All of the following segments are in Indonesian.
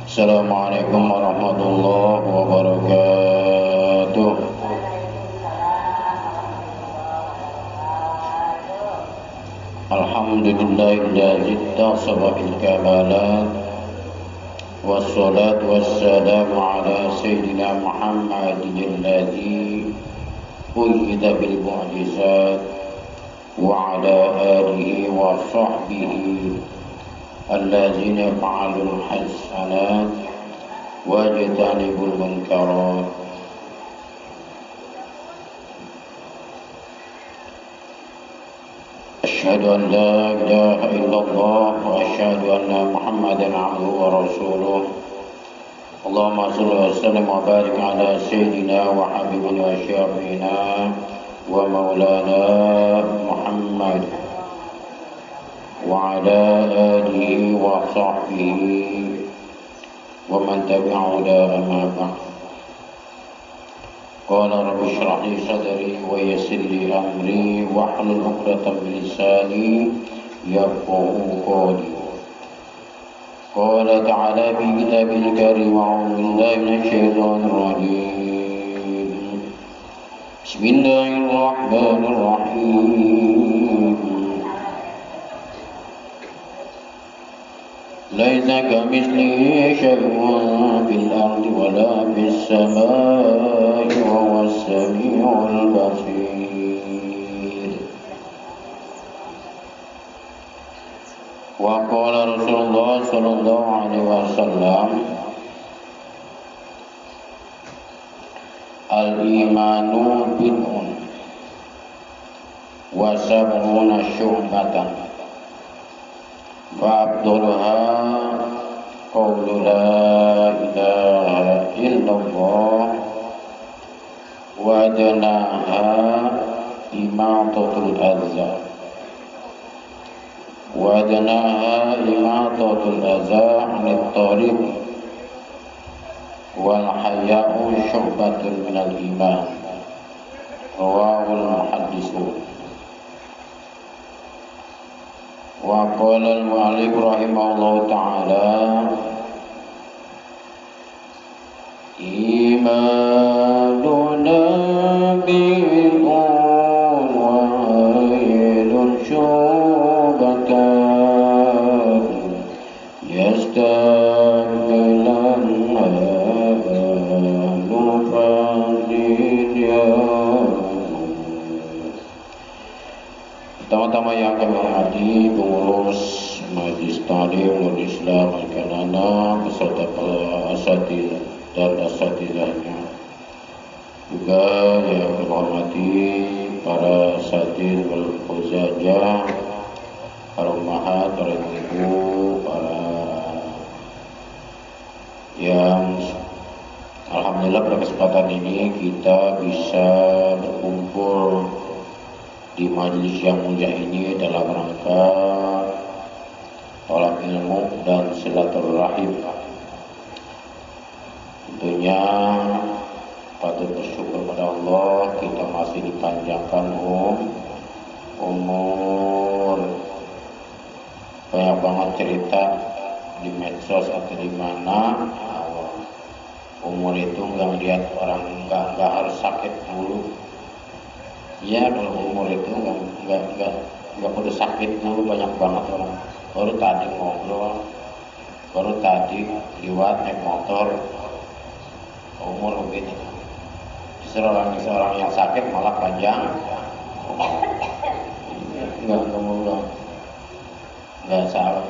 Assalamualaikum warahmatullahi wabarakatuh. Alhamdulillahilladzi ittasaba bil kamalat wassalatu wassalamu ala sayyidina Muhammadin alladzi uyyida bil mu'jizat wa ala alihi wa sahbihi alladzina fa'alul hasanat wajtanibul munkarat. Asyhadu an la ilaha illallah wa asyhadu anna Muhammadan abduhu wa rasuluh. Allahumma shalli wa sallim wa barik ala sayyidina wa habibina wa syafiina wa maulana Muhammad wa ala alihi wa sahbihi wa man tabi'ahu ila ma ba'd. Qala rabbi shrah li sadri wa yassir li amri wahlul 'uqdatam min lisani yafqahu qawli. Qala ta'ala fi kitabil karim a'udzu billahi minasy syaithanir rajim. Bismillahirrahmanirrahim. Laisa kamitslihi syai'un fil ardi wala fis samai wa huwas samiul basir. Wa qala Rasulullah sallallahu alaihi wasallam, al-imanu bid'un wa sab'una syu'batan. Fa'abdulha qawlu la ilaha illallah wa adnaha imatatul adza anit tariq wal haya'u syu'batun minal iman. Rawahul muhaddisun. Wa qala al-mu'allif rahimahullahu ta'ala, imanuna bid'un wa ilun syubatan yastakmilan ahlu fadliyah. Pertama-tama yang kami hormati pengurus Majelis Ta'lim Nurul Islam Al-Kanana beserta para asatidz dan asatidahnya. Juga yang kami hormati para asatidz wal uzajah, para ummahat, para ibu, para yang alhamdulillah pada kesempatan ini kita bisa berkumpul di majelis yang mulia ini dalam rangka tolak ilmu dan silaturahim. Tentunya patut bersyukur pada Allah, kita masih dipanjangkan umur. Banyak banget cerita di medsos atau di mana umur itu nggak lihat orang, nggak harus sakit dulu. Ya, kalau umur itu nggak perlu sakit dulu. Banyak banget orang baru tadi ngobrol, baru tadi lewat naik motor, umur begini. Seorang yang sakit malah panjang, nggak salah.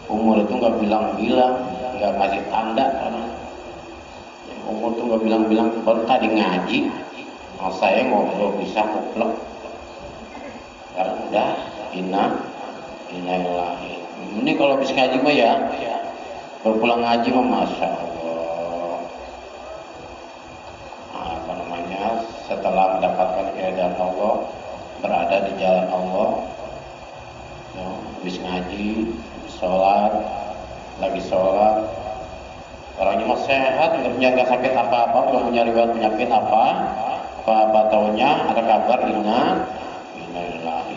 Umur itu nggak bilang-bilang, nggak kasih tanda karena umur itu nggak bilang-bilang. Baru tadi ngaji, saya ngobrol bisa kuplek karena udah innalillahi. Ini kalau habis ngaji mah ya berpulang ngaji mah masya Allah. Apa namanya, setelah mendapatkan keridhaan Allah, berada di jalan Allah, habis ngaji, sholat, lagi sholat, orangnya mah sehat, nggak sakit apa-apa, nggak punya riwayat penyakit apa taunya ada kabar innalillahi.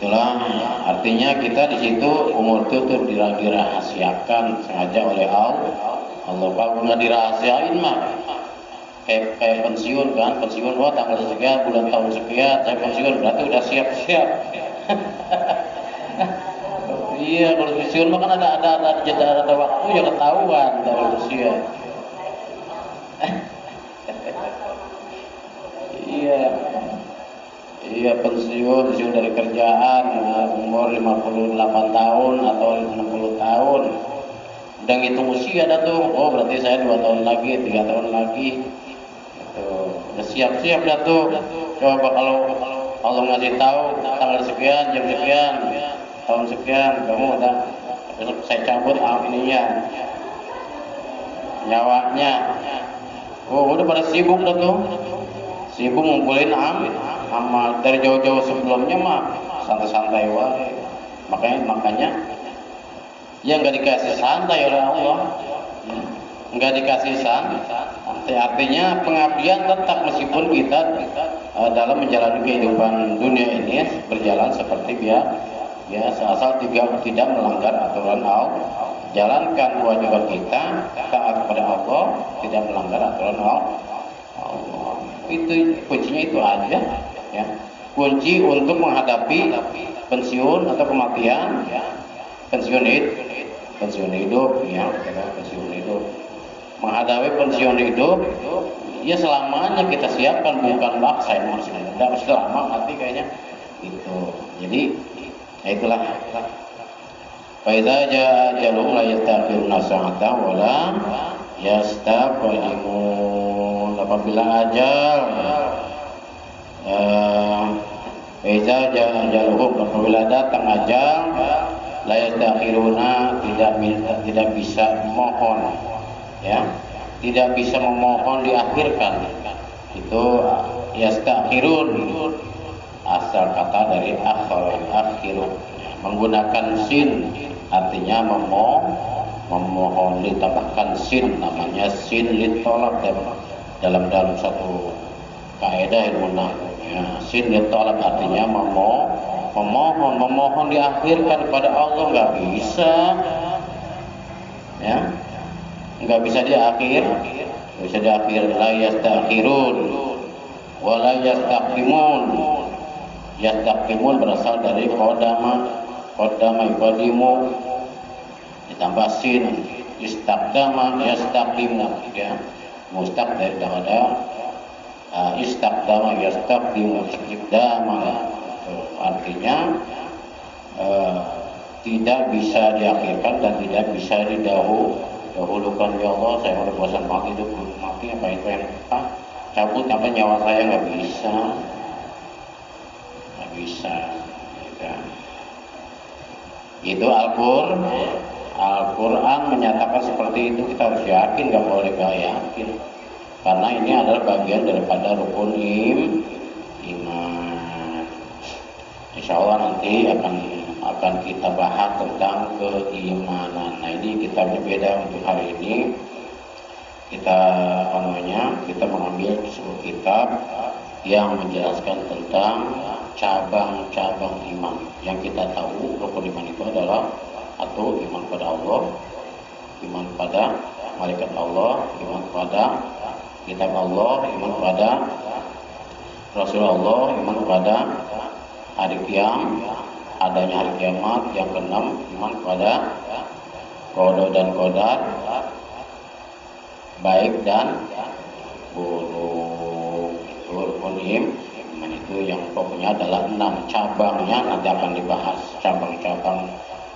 Itulah artinya kita di situ umur itu tuh dirahasiakan sengaja oleh Allah. Kalau nggak dirahasiain mah kayak pensiun kan, pensiun wah tanggal sekian bulan tahun sekian saya pensiun berarti udah siap-siap. Iya, kalau pensiun mah kan ada jeda, ada waktu yang ketahuan dari usia. Iya. Iya, pensiun dari kerjaan umur 58 tahun atau 60 tahun. Udah ngitung usia dah tuh. Oh, berarti saya 2 tahun lagi, 3 tahun lagi. Gitu. Udah siap-siap dah tuh. Coba kalau ngasih tahu tanggal sekian, jam sekian, tahun sekian, kamu udah besok saya cabut ininya, nyawanya. Oh, udah pada sibuk dah tuh. Sibuk ngumpulin sama dari jauh-jauh sebelumnya mah santai-santai wae. Makanya ya nggak dikasih santai oleh Allah, nggak dikasih santai. Artinya pengabdian tetap meskipun kita dalam menjalani kehidupan dunia ini berjalan seperti biasa, asal tidak melanggar aturan Allah. Jalankan kewajiban kita, taat kepada Allah, tidak melanggar aturan Allah. Itu kuncinya itu aja ya. Kunci untuk menghadapi pensiun atau kematian, pensiun hidup ya, pensiun hidup. Menghadapi pensiun hidup ya selamanya kita siapkan, bukan maksa maksudnya. Tidak selama mati kayaknya itu. Jadi ya itulah. Fa idza jaa ajaluhum la yastakhiruna sa'atan wa la yastaqdimun. Apabila ajal iza jaluhum, apabila datang ajal la yastakhiruna, tidak bisa mohon ya, tidak bisa memohon diakhirkan. Itu yastakhirun, asal kata dari akhirun, menggunakan sin, artinya memohon, ditambahkan sin, namanya sin litolab dalam satu kaidah ilmu nahwu ya. Sin litolab artinya memohon diakhirkan kepada Allah, nggak bisa ya, nggak bisa diakhir, la yastakhirun wa la yastaqdimun. Yastaqdimun berasal dari qadama yuqadimu ditambah sin, istaqdama yastaqdimu ya, mustaq daripada istaqdama yastaqdimu, iqdama artinya tidak bisa diakhirkan dan tidak bisa didahulukan. Ya Allah, saya udah bosan mati, hidup belum mati, apa itu yang cabut apa nyawa saya, nggak bisa ya. Itu Al-Quran menyatakan seperti itu. Kita harus yakin, nggak boleh gak yakin, karena ini adalah bagian daripada rukun iman. Insya Allah nanti akan kita bahas tentang keimanan. Nah, ini kitabnya beda untuk hari ini. Kita mengambil sebuah kitab yang menjelaskan tentang cabang-cabang iman. Yang kita tahu rukun iman itu adalah atau iman kepada Allah, iman kepada malaikat Allah, iman kepada kitab Allah, iman kepada Rasulullah, iman kepada hari kiamat, adanya hari kiamat. Yang keenam, iman kepada qada dan qadar, baik dan buruk. Itu rukun iman, itu yang pokoknya adalah 6 cabangnya, nanti akan dibahas cabang-cabang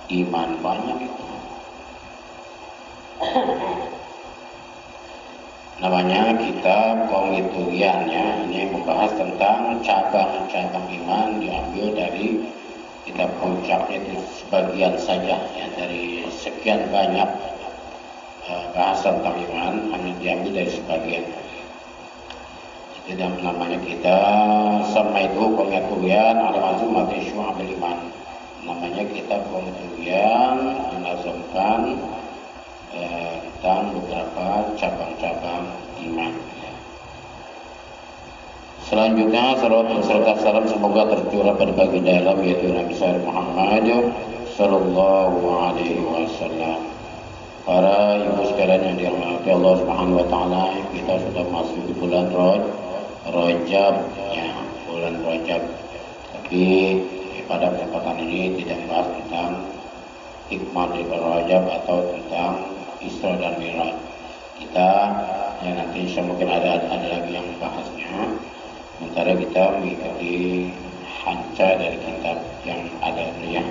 iman, banyak itu. Namanya kitab Qawmituyan ya, ini membahas tentang cabang-cabang iman, diambil dari kitab puncaknya itu sebagian saja ya, dari sekian banyak bahasan tentang iman hanya diambil dari sebagian. Itu namanya kita sama itu Qawmituyan al-Mazumati Syu'abil Iman. Namanya kitab Qawmituyan menazamkan tentang beberapa cabang-cabang iman. Selanjutnya salawat beserta salam semoga tercurah pada baginda alam yaitu Nabi besar Muhammad sallallahu alaihi wasallam. Para ibu sekalian yang dirahmati Allah Subhanahu wa taala, kita sudah masuk di bulan Rajab ya, bulan Rajab. Tapi pada kesempatan ini tidak membahas tentang hikmah dari Rajab atau tentang Isra dan Mi'raj. Kita ya nanti insya mungkin ada lagi yang membahasnya. Sementara kita mengikuti hanca dari kitab yang ada ini ya.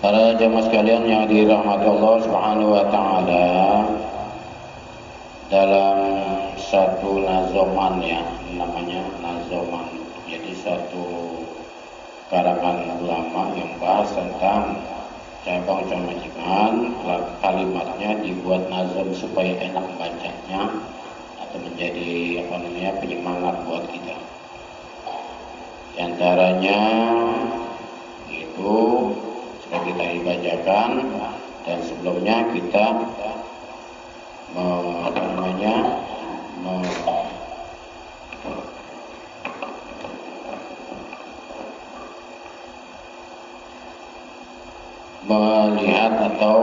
Para jamaah sekalian yang dirahmati Allah Subhanahu wa taala, dalam satu nazoman ya, namanya nazoman. Jadi satu karangan ulama yang bahas tentang cabang majikan, kalimatnya dibuat nazam supaya enak bacanya atau menjadi penyemangat buat kita. Di antaranya itu sudah kita dibacakan, dan sebelumnya kita melihat atau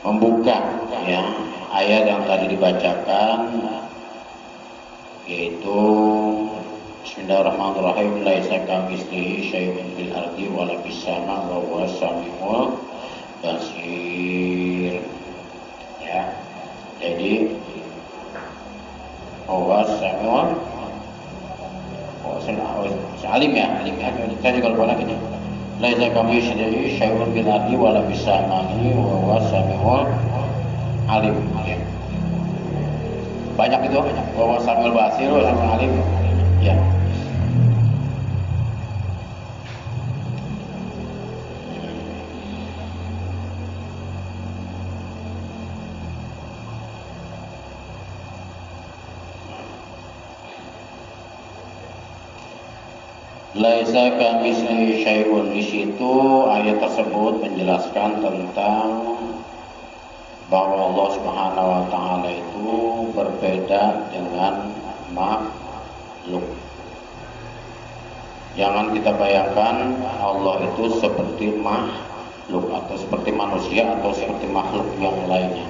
membuka ya ayat yang tadi dibacakan, yaitu Bismillahirrahmanirrahim, laisa kamitslihi syai'un fil ardi wala fis sama wa huwas samiul basir. Ya. Jadi huwas samiul alim ya, alim ya. Saya juga lupa lagi nih. Laisa kamitslihi syai'un fil ardi wala fis sama'i wa huwas samiul alim. Ya. Banyak itu, wa huwas samiul basir wa samiul alim. Ya. Laisa kamitslihi syai'un, di situ ayat tersebut menjelaskan tentang bahwa Allah Subhanahu wa taala itu berbeda dengan makhluk. Jangan kita bayangkan Allah itu seperti makhluk atau seperti manusia atau seperti makhluk yang lainnya.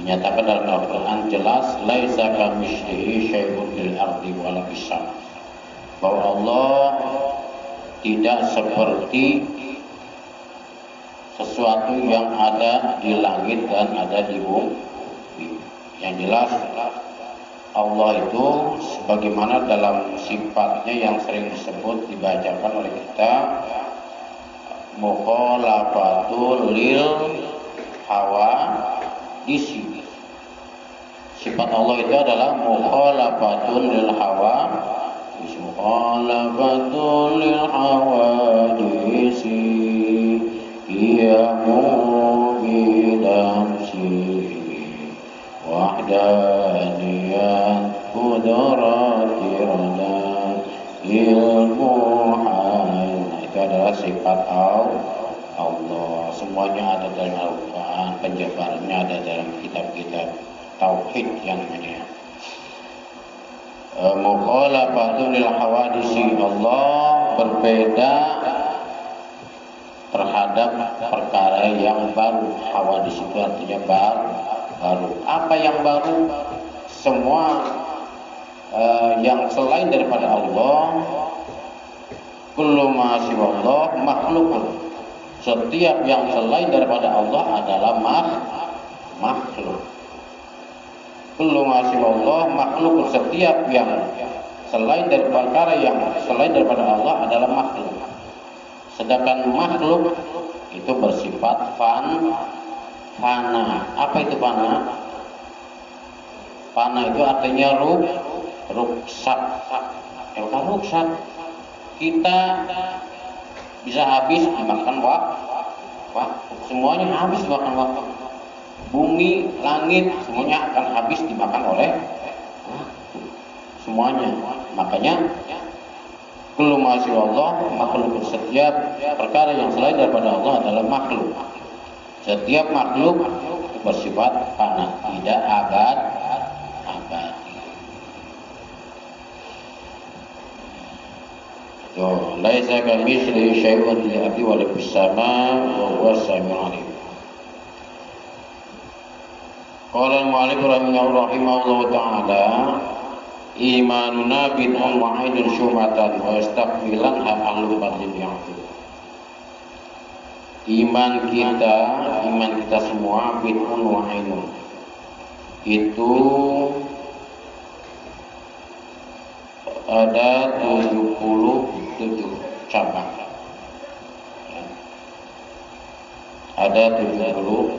Dinyatakan dalam Al-Quran jelas, laisa kamitslihi syai'un fil ardi wala fis sama, bahwa Allah tidak seperti sesuatu yang ada di langit dan ada di bumi. Yang jelas Allah itu sebagaimana dalam sifatnya yang sering disebut dibacakan oleh kita, mukhalafatul lil hawa disi. Sifat Allah itu adalah mukhalafatul lil hawa, mukhalafatul lil hawa disi, iyamu bidamsi wahdaniyat kudrati rada ilmu hal. Itu adalah sifat Allah. Semuanya ada dalam Al-Quran, penjabarannya ada dalam kitab-kitab tauhid yang namanya mukhalafatul lil hawadisi. Allah berbeda terhadap perkara yang baru. Hawadis itu artinya baru. Apa yang baru? Semua yang selain daripada Allah, kullu ma siwallah makhluk. Setiap yang selain daripada Allah adalah makhluk. Kullu ma siwallah makhluk. Setiap yang selain dari perkara yang selain daripada Allah adalah makhluk. Sedangkan makhluk itu bersifat fana. Apa itu fana? Fana itu artinya ruksat. Ruksat. Kita bisa habis dimakan waktu. Semuanya habis dimakan waktu. Bumi, langit, semuanya akan habis dimakan oleh waktu. Semuanya. Makanya kullu ma siwallah makhluk. Setiap perkara yang selain daripada Allah adalah makhluk. Setiap makhluk bersifat fana, tidak abadi. Laisa kamitslihi syai'un fil ardi wa la fis sama' wa huwas samiul 'alim. Qala al-mu'allif rahimahullahu ta'ala imanuna bid'un wa 'ainun syubhatan wa yastakmilan ahlul fadlil ya'tu. Iman kita semua bid'un wa 'ainun. Itu ada 77 cabang. Ada 77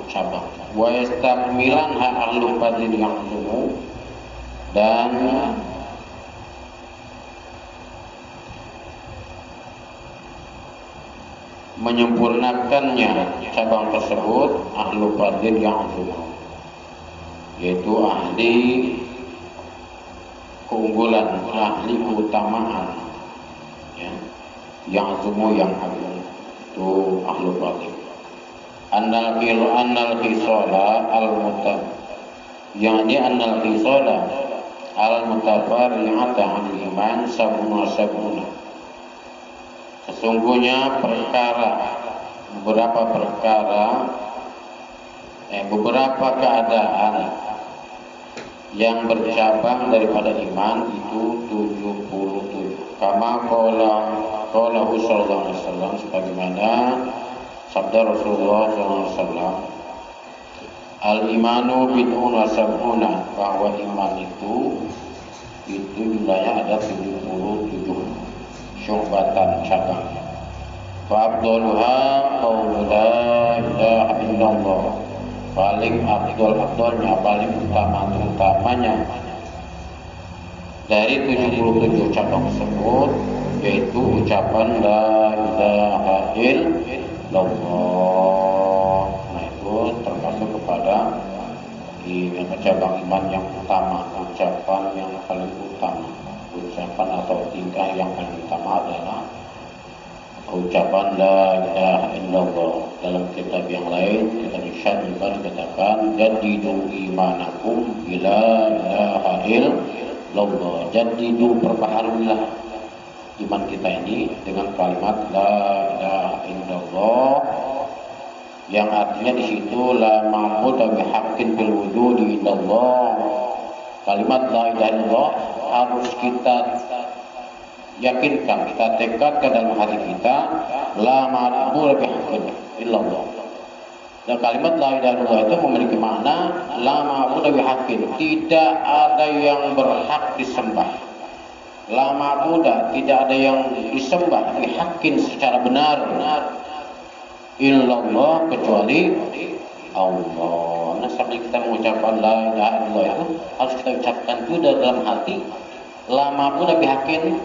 cabang. Wa yastakmilan ahlul fadlil ya'tu, dan menyempurnakannya cabang tersebut ahlu fadlil ya'tu, yaitu ahli keunggulan, ahli keutamaan, ya, yang agung, yang agung, itu ahlu fadlil. Annal khisola al-mutab, yang ini annal khisola al-mutafarri'ata 'anil iman sabuna. Sesungguhnya beberapa keadaan yang bercabang daripada iman itu 77. Kama qala sallallahu alaihi wasallam, sebagaimana sabda Rasulullah sallallahu alaihi wasallam, al-imanu bid'un wa sab'una, bahwa iman itu jumlahnya ada 77 syu'batan, cabang. Fa afdaluha qaulu la ilaha illallah, paling afdalnya, paling utamanya dari 77 cabang tersebut yaitu ucapan la ilaha illallah. Nah, itu termasuk kepada cabang iman yang utama, ucapan yang paling utama. Ucapan atau tingkah yang paling utama adalah ucapan la ilaha illallah. Dalam kitab yang lain, kitab Syarh dikatakan jadidu imanakum bila ilaha illallah. Jadidu, perbaharulah iman kita ini dengan kalimat la ilaha illallah, yang artinya di situ la ma'budu bihaqqin fil wujudi illallah. Kalimat la ilaha illallah harus kita yakinkan, kita tekadkan dalam hati kita, la ma'budu bihaqqin illallah. Dan kalimat la ilaha illallah itu memiliki makna la ma'budu bihaqqin, tidak ada yang berhak disembah. La ma'budu, tidak ada yang disembah bihaqqin secara benar, illallah, kecuali Allah. Nah, sambil kita mengucapkan la ilaha illallah itu harus kita ucapkan itu dalam hati. La ma'budu bihaqqin,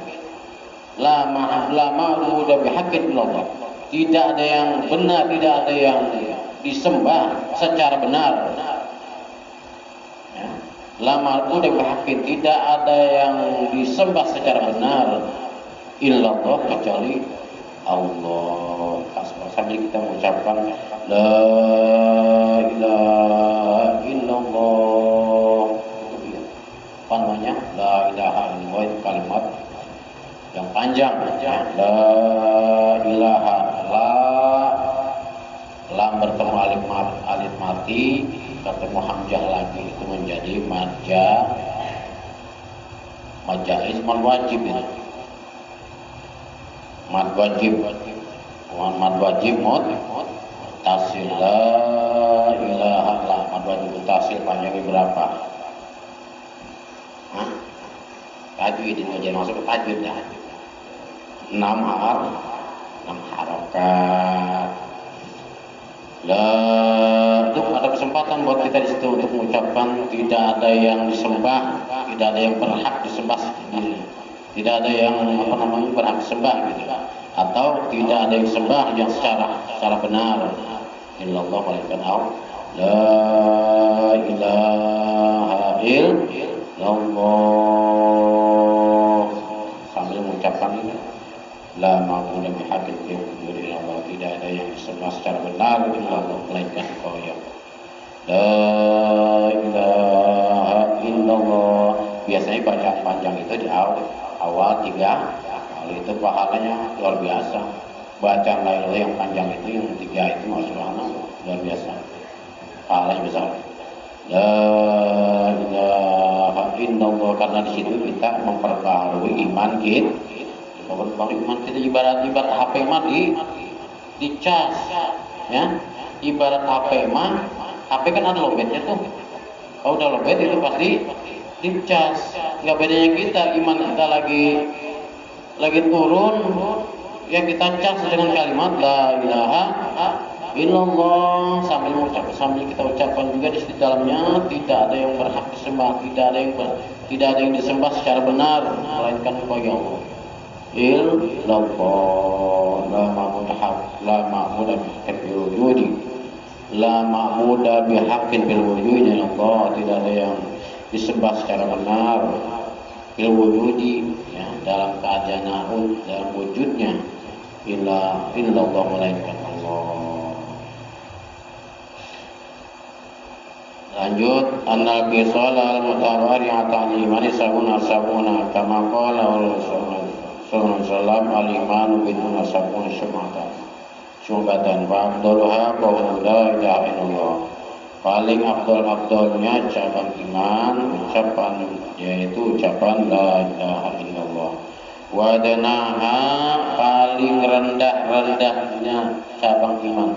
la ma'budu bihaqqin illallah. Tidak ada yang benar, tidak ada yang disembah secara benar. Ya. La ma'budu bihaqqin, tidak ada yang disembah secara benar illallah, kecuali Allah. Sambil kita mengucapkan la ilaha illallah, apa namanya, la ilaha illallah, itu kalimat yang panjang, ya. La ilaha, lam bertemu alif mati, ketemu hamzah lagi, itu menjadi majaiz mad wajib, ya. Mad wajib tasil, la ilaha illallah. Mad wajib tasil panjangnya berapa? Tajwid ini aja, masuk ke tajwid ya. 6 harakat. Itu ada kesempatan buat kita di situ untuk mengucapkan tidak ada yang disembah, tidak ada yang berhak disembah, tidak ada yang berhak disembah gitu, atau tidak ada yang sembah yang secara benar illallah, melainkan Allah. La ilaha illallah, sambil mengucapkan ini la ma'budu bihaqqin bil wujudi illallah, tidak ada yang disembah secara benar illallah melainkan Engkau ya Allah. La ilaha illallah. Biasanya baca panjang itu di awal 3 kali, itu pahalanya luar biasa. Baca la ilaha yang panjang itu yang 3 itu masyaallah luar biasa, pahalanya besar. La ilaha illallah, karena di situ kita memperbaharui iman kita. Memperbaharui iman kita ibarat HP mah dicas ya. Ibarat HP mah, HP kan ada lobetnya tuh. Kalau udah lobet itu pasti dicas. Nggak bedanya kita, iman kita lagi turun ya, kita cas dengan kalimat la ilaha illallah, sambil kita ucapkan juga di dalamnya tidak ada yang berhak disembah, tidak ada yang disembah secara benar melainkan Engkau ya Allah. Illallah, la ma'budu bihaqqin bil wujudi, la ma'budu bihaqqin bil wujudi ya Allah, tidak ada yang disembah secara benar bil wujudi ya, dalam keadaan dalam wujudnya, illallah melainkan Allah. Lanjut, annal qisal al-mutawari'atan imani sabuna kama qala Rasulullah sallallahu alaihi wasallam al-iman biduna sabuna syubatan wa afdaluha qawlu la ilaha illallah. Paling afdalnya cabang iman ucapan, yaitu ucapan la ilaha illallah. Wa adnaha, paling rendah-rendahnya cabang iman,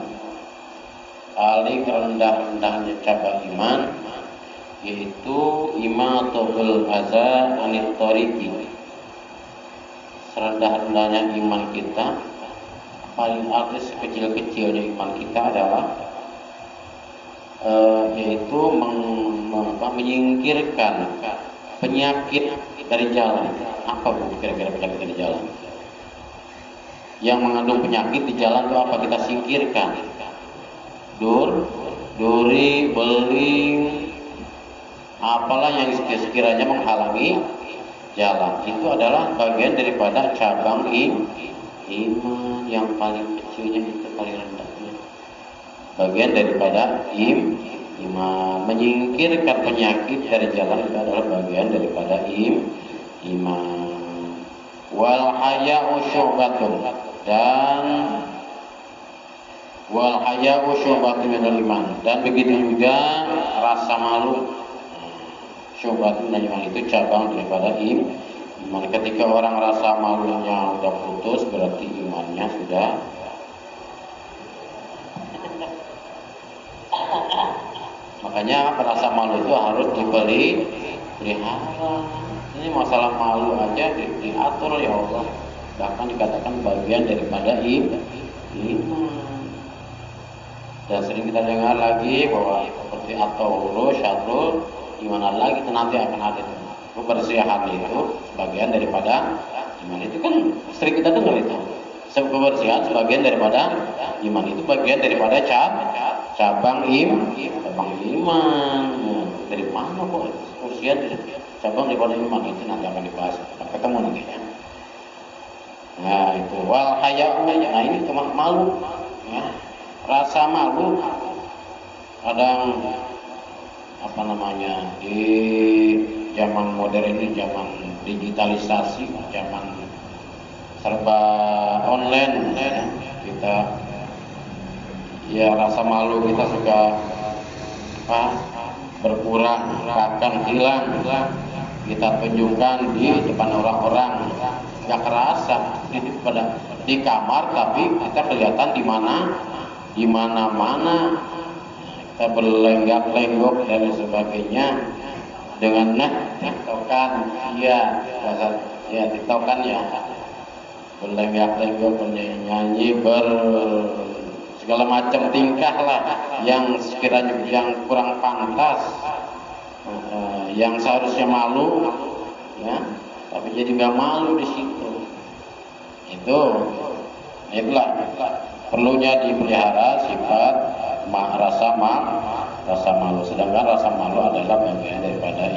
paling rendah-rendahnya cabang iman yaitu imatul adza anit thariqi. Serendah-rendahnya iman kita, paling artis kecil-kecilnya iman kita adalah yaitu menyingkirkan penyakit dari jalan. Apa Bu kira-kira penyakit dari jalan? Yang mengandung penyakit di jalan itu apa? Kita singkirkan. Duri, beling, apalah yang sekiranya menghalangi jalan, itu adalah bagian daripada cabang iman yang paling kecilnya, itu paling rendahnya. Bagian daripada iman, menyingkirkan penyakit dari jalan itu adalah bagian daripada iman. Wal haya'u syu'batun, dan wal haya'u syu'batun minal iman, dan begitu juga rasa malu. Syu'batun minal iman itu cabang daripada iman. Ketika orang rasa malunya sudah putus, berarti imannya sudah. Makanya rasa malu itu harus dipelihara. Ini masalah malu aja diatur ya Allah. Bahkan dikatakan bagian daripada iman. Dan sering kita dengar lagi bahwa seperti atau syatrul iman lagi, itu nanti akan ada itu. Kebersihan itu sebagian daripada iman. Itu kan sering kita dengar itu. Kebersihan sebagian daripada iman, itu bagian daripada cabang iman. Dari mana kok kebersihan cabang daripada iman? Itu nanti akan dibahas, ketemu nanti ya. Nah itu wal haya'u, nah ini cuma malu ya. Rasa malu kadang apa namanya, di zaman modern ini, zaman digitalisasi, zaman serba online ya, kita ya rasa malu kita suka berkurang, bahkan hilang. Kita tunjukkan di depan orang-orang, nggak kerasa di kamar, tapi kita kelihatan di mana-mana. Kita berlenggak-lenggok dan sebagainya dengan tiktokan, ya tiktokan ya, berlenggak-lenggok, bernyanyi, segala macam tingkah lah yang sekiranya yang kurang pantas, yang seharusnya malu ya, tapi jadi nggak malu di situ. Itulah perlunya dipelihara sifat rasa malu. Sedangkan rasa malu adalah bagian daripada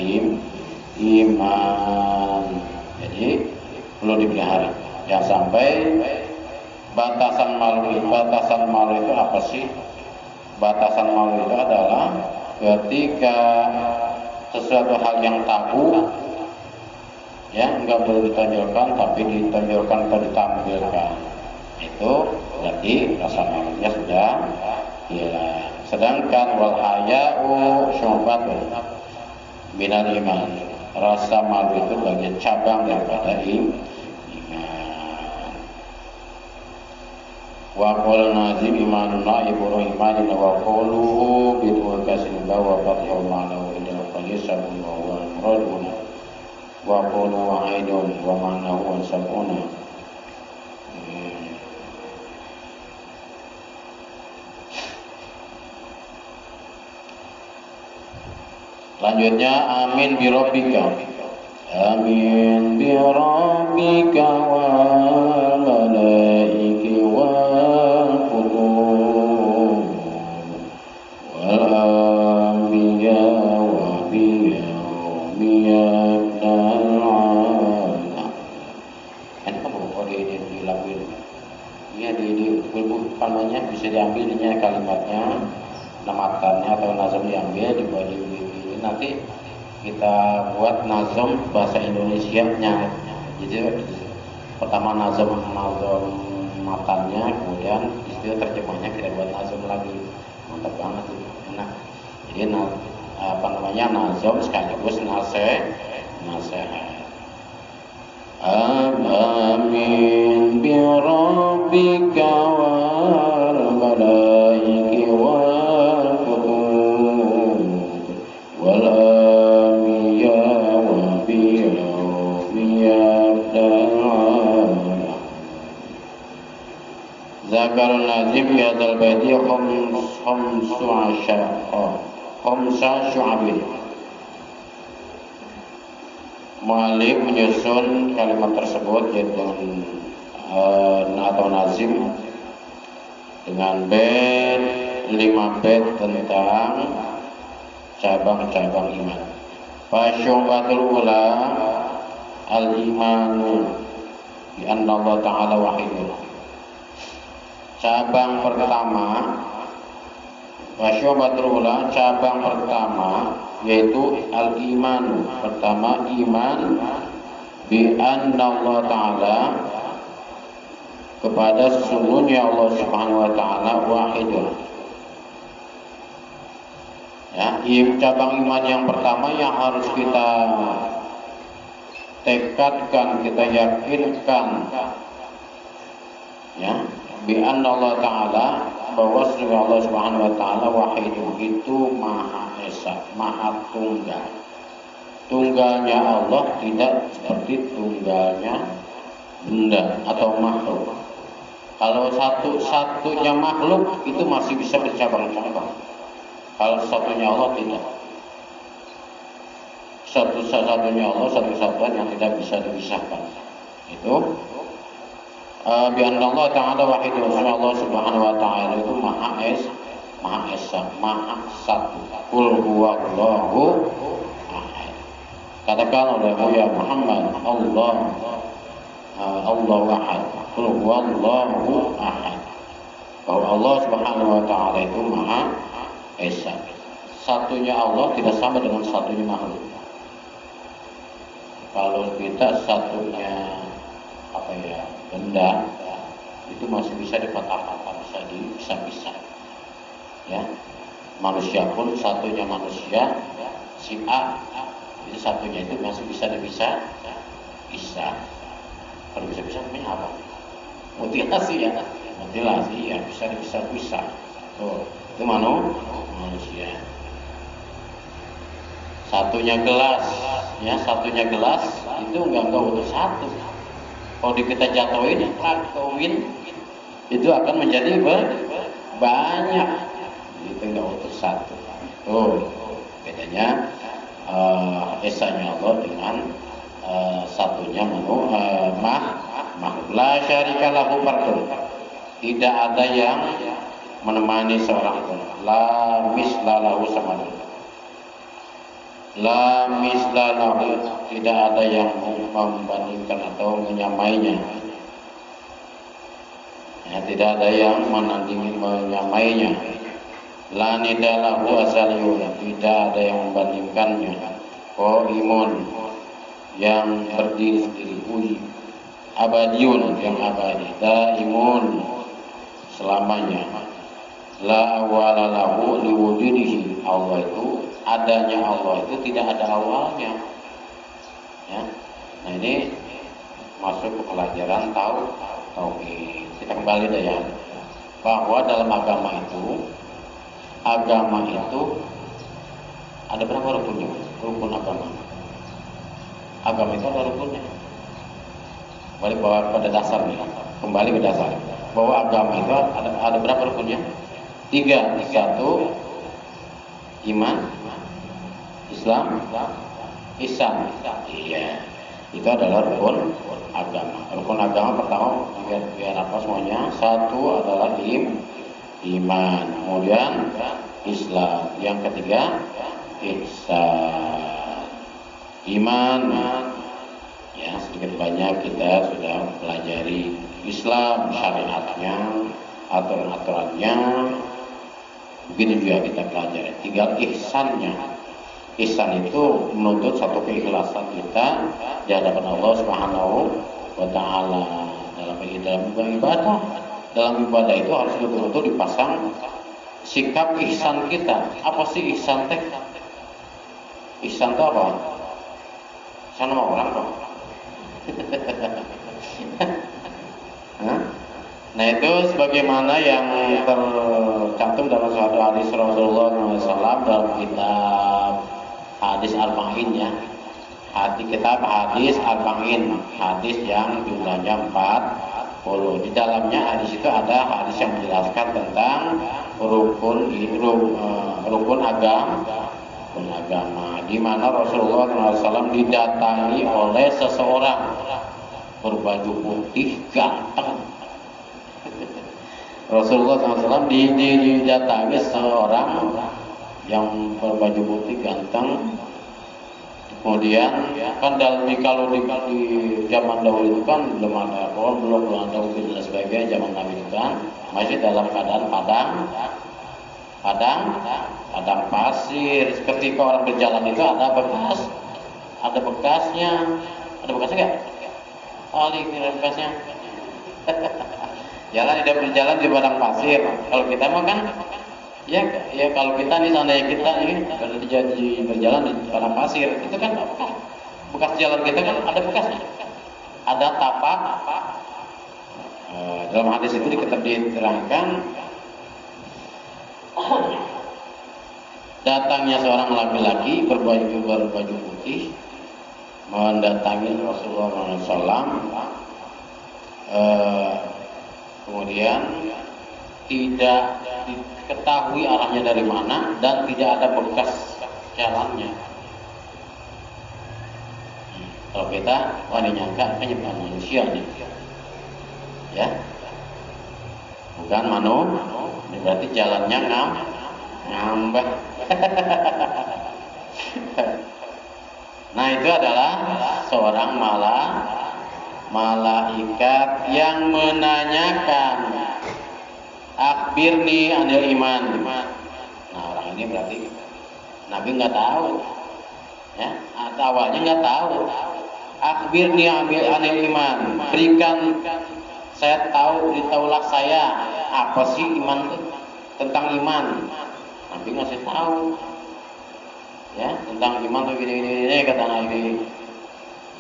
iman. Jadi perlu dipelihara. Jangan sampai batasan malu itu apa sih? Batasan malu itu adalah ketika sesuatu hal yang tabu ya nggak boleh ditonjolkan tapi ditonjolkan atau ditampilkan, itu berarti rasa malunya sudah hilang. Sedangkan wal haya'u syu'batun minal iman, rasa malu itu bagian cabang daripada iman. Wa qala nazim imanun naibur imanin wa qawluhu bitul kasin bawa fatihul ma'nahu indal qalisabun wa huwa muradun wa qawluhu aidun wa ma'nahu sabuna. Lanjutnya amin bi rabbika. Amin bi rabbika wal malaiki wal qulub wal anbiya wa bi yawmiyal alam. Kan kamu ini dilakuin. Iya di namanya bisa diambil ini kalimatnya, namatannya atau nazam diambil dibuat di nanti kita buat nazam bahasa Indonesianya. Jadi pertama nazam matannya, kemudian istilah terjemahnya kita buat nazam lagi. Mantap banget itu, enak. Jadi nazam sekaligus nasihat. Amin bi rabbika wal malaiki wal qulub wal anbiya wa bi yawmiyal alam. Zakarul nazim fi hadzal baiti khamsa syu'abin. Mu'allif menyusun kalimat tersebut yaitu atau nazim dengan bait 5 bait tentang cabang-cabang iman. Fasyu'batul ula al-imanu bi anna Allah ta'ala wahidun. Cabang pertama, fasyu'batul ula, cabang pertama yaitu al-iman. Pertama iman bi anna Allah Ta'ala, kepada sesungguhnya Allah Subhanahu wa taala wahidun. Ya, cabang iman yang pertama yang harus kita tekadkan, kita yakinkan, ya, bi anna Allah Ta'ala, bahwa sesungguhnya Allah Subhanahu wa taala wahidun, itu maha esa, maha tunggal. Tunggalnya Allah tidak seperti tunggalnya benda atau makhluk. Kalau satu-satunya makhluk itu masih bisa bercabang-cabang. Kalau satunya Allah tidak. Satu-satunya Allah, satu-satuan yang tidak bisa dipisahkan. Itu bi anna Allah Ta'ala wahidun, Allah Subhanahu wa taala itu maha esa, maha satu. Qul huwallahu ahad. Katakan olehmu ya Muhammad, Allahu ahad. Qul huwallahu ahad. Bahwa Allah Subhanahu wa taala itu maha esa. Satunya Allah tidak sama dengan satunya makhluk. Kalau kita satunya benda itu masih bisa dipatah-patah, bisa dipisah-pisah. Ya, manusia pun satunya manusia, si A itu satunya itu masih bisa dipisah. Kalau bisa-bisa namanya apa? Mutilasi ya, bisa dipisah-pisah. Itu manusia. Satunya gelas itu enggak utuh satu. Kalau kita jatuhin itu akan menjadi banyak. Itu enggak utuh satu. Bedanya esanya Allah dengan satunya makhluk. La syarika lahu fardun. Tidak ada yang menemani seorang pun. La misla lahu samadun. La misla lahu, tidak ada yang membandingkan atau menyamainya. Ya, tidak ada yang menandingi menyamainya. La nidalahu azaliyun, tidak ada yang membandingkannya. Qaimun, yang berdiri sendiri, uji. Abadiun, yang abadi. Daimun, selamanya. La awwala lahu liwujudihi. Allah itu, adanya Allah itu tidak ada awalnya. Ya. Nah ini masuk ke pelajaran tauhid. Kita kembali deh ya, bahwa dalam agama itu ada berapa rukunnya? Rukun agama. Agama itu ada rukunnya. Balik bahwa pada dasarnya, kembali ke dasar. Bahwa agama itu ada berapa rukunnya? 3. Satu, iman, Islam, ihsan. Iya. Itu adalah rukun agama. Rukun agama pertama biar apa semuanya? Satu adalah iman, kemudian Islam, yang ketiga ihsan. Iman, ya sedikit banyak kita sudah pelajari Islam, syariatnya, aturan-aturannya. Begitu juga kita pelajari. Tinggal ihsannya. Ihsan itu menuntut satu keikhlasan kita di hadapan Allah Subhanahu wa Ta'ala dalam ibadah. Dalam ibadah itu harus betul-betul dipasang sikap ihsan kita. Apa sih ihsan teh? Ihsan itu apa? Ihsan sama orang dong. Nah itu sebagaimana yang tercantum dalam suatu hadis Rasulullah SAW dalam kitab hadis Arba'in ya. Kitab hadis Arba'in, hadis yang jumlahnya 40. Di dalamnya hadis itu ada hadis yang menjelaskan tentang rukun agama, di mana Rasulullah SAW didatangi oleh seseorang berbaju putih ganteng. Rasulullah SAW didatangi seorang yang berbaju putih ganteng. Kemudian kan kalau di zaman dahulu itu kan belum ada mobil dan sebagainya. Zaman Nabi itu kan masih dalam keadaan padang pasir. Ketika orang berjalan itu ada bekasnya nggak? Alik ini bekasnya. Jalan tidak berjalan di padang pasir. Kalau kita mah kan ya kalau kita nih seandainya kita ini kalau jadi berjalan di padang pasir itu kan bekas jalan kita kan ada bekasnya, ada tapak. Dalam hadis itu diterangkan datangnya seorang laki-laki berbaju putih mendatangi Rasulullah SAW. Kemudian tidak diketahui arahnya dari mana dan tidak ada bekas jalannya. Kalau kita nyangka penyebab manusia nih, ya, bukan ini berarti jalannya ngambek. Nah itu adalah seorang malaikat yang menanyakan, akhbirni anil iman. Nah orang ini berarti Nabi nggak tahu, ya, atau awalnya nggak tahu. Akhbirni anil iman, berikan saya tahu, beritahulah saya apa sih iman itu, tentang iman. Nabi ngasih tahu, ya, tentang iman tuh gini kata Nabi.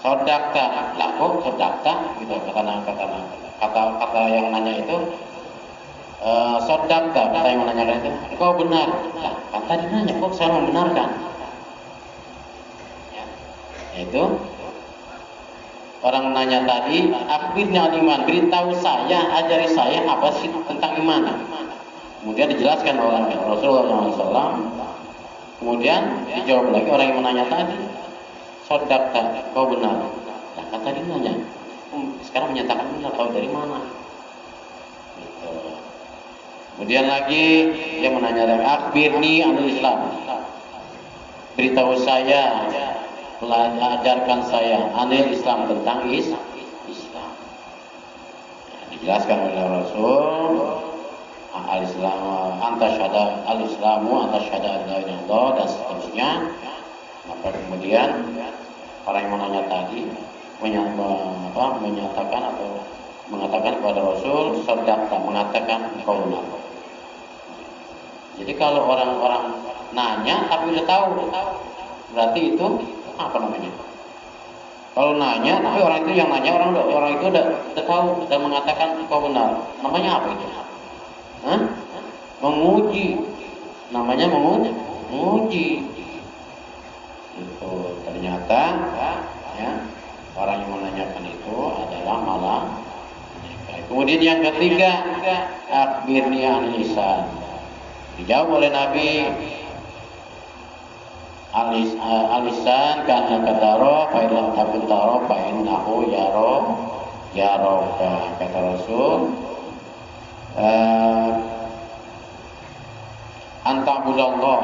Sodakta, lah kok sodakta gitu kata yang nanya itu. Sodakta, kata yang menanyakan itu, engkau benar. Lah kan tadi nanya kok saya membenarkan, ya, itu orang nanya tadi, akhirnya iman, beritahu saya, ajari saya apa sih tentang iman. Kemudian dijelaskan oleh Rasulullah SAW. Kemudian dijawab lagi orang yang menanya tadi, sodakta, kau benar. Nah kan tadi nanya, sekarang menyatakan benar, tahu dari mana? Gitu. Kemudian lagi dia menanya lagi, akhbirni anil Islam, beritahu saya, ajarkan saya anil Islam, tentang Islam. Nah, Jelaskan oleh Rasul, al-Islam anta syahada al-Islamu anta syahada la ilaha illallah dan seterusnya. Maka kemudian orang yang menanya tadi menyatakan atau mengatakan kepada Rasul, sadaqta, mengatakan engkau benar. Jadi kalau orang-orang nanya tapi udah tahu, berarti itu apa namanya? Kalau nanya tapi orang itu yang nanya orang itu udah tahu dan mengatakan engkau benar, namanya apa itu? Hah? Menguji, namanya menguji. Itu ternyata ya orang yang menanyakan itu adalah malah. Kemudian yang ketiga, akhirnya lisan. Dijawab oleh Nabi, alisan karena kataro fa illam takun taro fa innahu yaroka, kata Rasul. Anta'budallah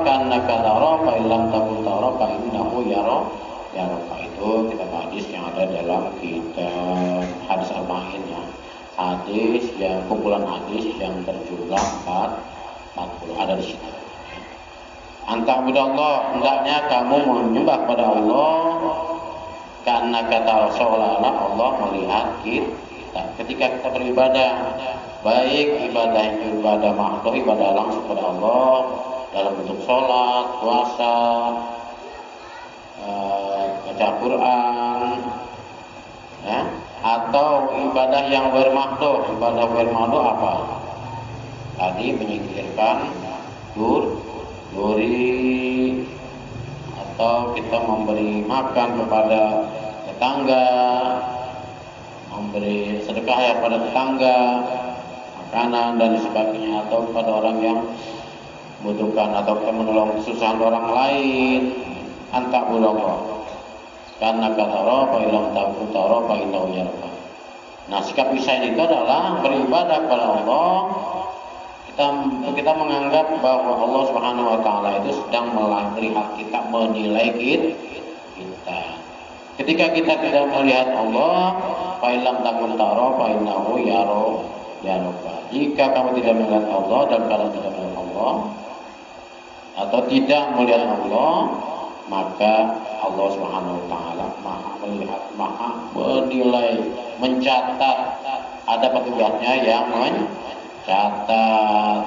karena kataro fa illam takun taro fa innahu yaroka. Itu kitab hadis yang ada dalam kitab hadis Al-Ma'in ya. Hadis yang kumpulan hadis yang berjumlah 40 ada di situ. Anta'budallah, hendaknya kamu menyembah pada Allah karena kata Rasulullah, Allah melihat kita ketika kita beribadah, baik ibadah makhluk, ibadah langsung pada Allah dalam bentuk sholat, puasa, baca Quran, ya, atau ibadah yang bermakhluk. Ibadah bermakhluk apa? Tadi menyingkirkan duri, atau kita memberi makan kepada tetangga, memberi sedekah ya pada tetangga, makanan dan sebagainya, atau kepada orang yang membutuhkan, atau kita menolong kesusahan orang lain. Anta'budallah karena kata roh fa illam takun taro fa innahu yaraka. Nah, sikap ihsan itu adalah beribadah kepada Allah. Kita menganggap bahwa Allah Subhanahu wa taala itu sedang melihat kita, menilai kita. Ketika kita tidak melihat Allah, fa illam takun taro fa innahu yaraka. Jika kamu tidak melihat Allah dan kalian tidak melihat Allah atau tidak melihat Allah, maka Allah Subhanahu wa taala Maha melihat, Maha menilai, mencatat. Ada petugasnya yang mencatat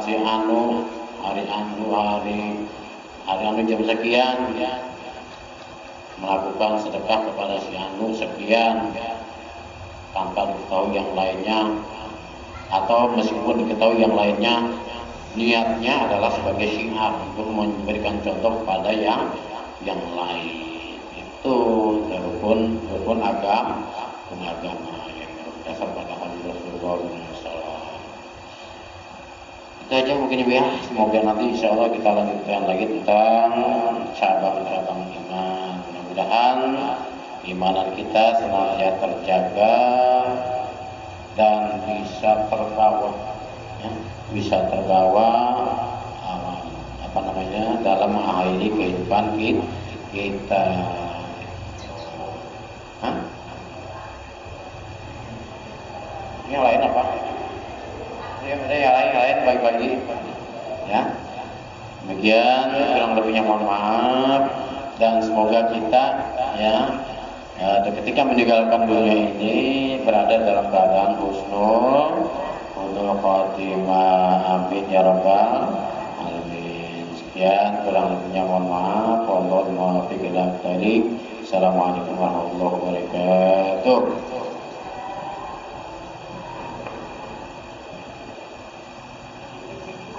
si anu hari jam sekian melakukan sedekah kepada si anu sekian tanpa diketahui yang lainnya, atau meskipun diketahui yang lainnya, niatnya adalah sebagai syiar untuk memberikan contoh kepada yang lain. Itu rukun agama yang berdasar pada hadis Rasulullah SAW. Itu aja mungkin ya. Semoga nanti insya Allah kita lanjutkan lagi tentang cabang-cabang iman. Mudah-mudahan imanan kita senantiasa terjaga dan bisa terbawa dalam mengakhiri kehidupan kita. Yang lain apa? Yang lain bagi-bagi. Ya. Demikian, kurang lebihnya mohon maaf, dan semoga kita ketika meninggalkan dunia ini berada dalam keadaan husnul khatimah. Amin ya rabbal alamin. Sekian, kurang lebihnya mohon maaf. Wallahu muwaffiq ila thoriq. Assalamualaikum warahmatullahi wabarakatuh.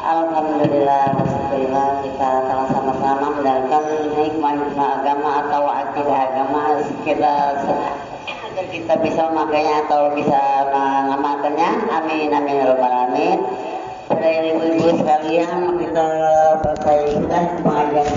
Alhamdulillah, alhamdulillah, kita sama-sama menjalankan hikmah agama atau akidah agama agar kita bisa memakainya atau bisa mengamalkannya. Amin amin ya rabbal alamin. Para ibu-ibu sekalian, kita selesai sudah pengajian